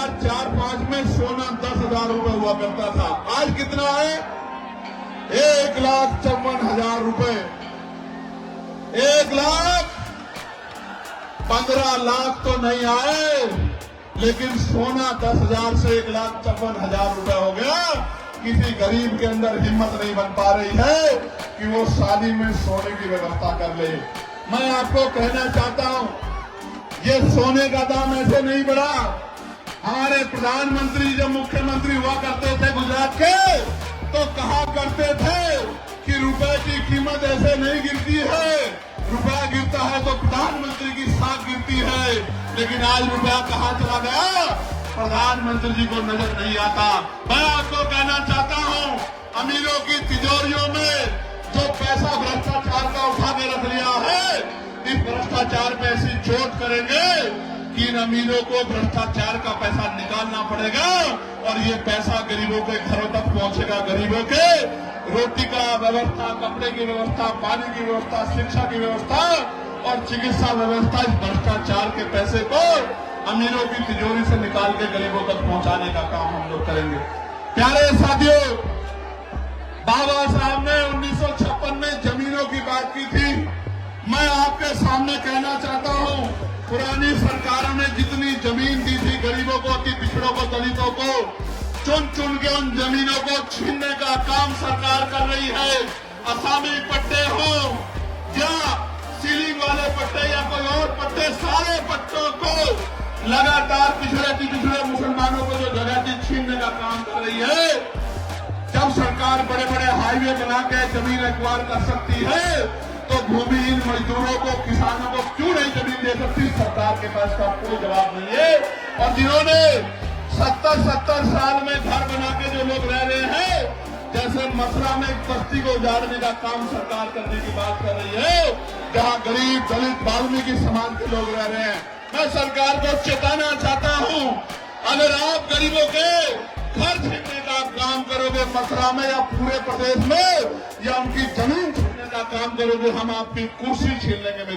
2004-5 में सोना 10,000 रुपए हुआ करता था। आज कितना है? 1,54,000 रुपए। 1,15 लाख तो नहीं आए, लेकिन सोना 10,000 से 1,54,000 रुपए हो गया। किसी गरीब के अंदर हिम्मत नहीं बन पा रही है कि वो शादी में सोने की व्यवस्था कर ले। मैं आपको कहना चाहता हूं, ये सोने का दाम ऐसे नहीं बढ़ा। हमारे प्रधानमंत्री जब मुख्यमंत्री हुआ करते थे गुजरात के, तो कहा करते थे कि रुपए की कीमत ऐसे नहीं गिरती है, रुपया गिरता है तो प्रधानमंत्री की साख गिरती है। लेकिन आज रुपया कहाँ चला गया, प्रधानमंत्री जी को नजर नहीं आता। मैं आपको कहना चाहता हूं, अमीरों की तिजोरियों में जो पैसा भ्रष्टाचार का उठा के रख लिया है, इस भ्रष्टाचार पे ऐसी चोट करेंगे कि इन अमीरों को भ्रष्टाचार का पैसा निकालना पड़ेगा और ये पैसा गरीबों के घरों तक पहुंचेगा। गरीबों के रोटी का व्यवस्था, कपड़े की व्यवस्था, पानी की व्यवस्था, शिक्षा की व्यवस्था और चिकित्सा व्यवस्था, इस भ्रष्टाचार के पैसे को अमीरों की तिजोरी से निकाल के गरीबों तक पहुंचाने का काम हम लोग करेंगे। प्यारे साथियों, बाबा साहब ने 1956 में जमीनों की बात की थी। मैं आपके सामने कहना चाहता हूं, पुरानी सरकारों ने जितनी जमीन दी थी गरीबों को, अति पिछड़ों को, दलितों को, चुन चुन के उन जमीनों को छीनने का काम सरकार कर रही है। असामी पट्टे हो या सीलिंग वाले पट्टे या कोई और पट्टे, सारे पट्टों को लगातार पिछड़े मुसलमानों को जो जगह थी छीनने का काम कर रही है। जब सरकार बड़े बड़े हाईवे बना के जमीन एक्वायर कर सकती है, तो भूमिहीन मजदूरों को, किसानों को क्यों नहीं जमीन दे सकती? सरकार के पास का कोई जवाब नहीं है। और जिन्होंने 70 साल में घर बना के जो लोग रह रहे हैं, जैसे मथुरा में एक बस्ती को उजाड़ने का काम सरकार करने की बात कर रही है, जहां गरीब, दलित, वाल्मीकि समाज के लोग रह रहे हैं। मैं सरकार को चेताना चाहता हूं, अगर आप गरीबों के घर छीनने का काम करोगे मथुरा में या पूरे प्रदेश में, या उनकी जमीन छीनने का काम करोगे, हम आपकी कुर्सी छीन लेंगे। मेरी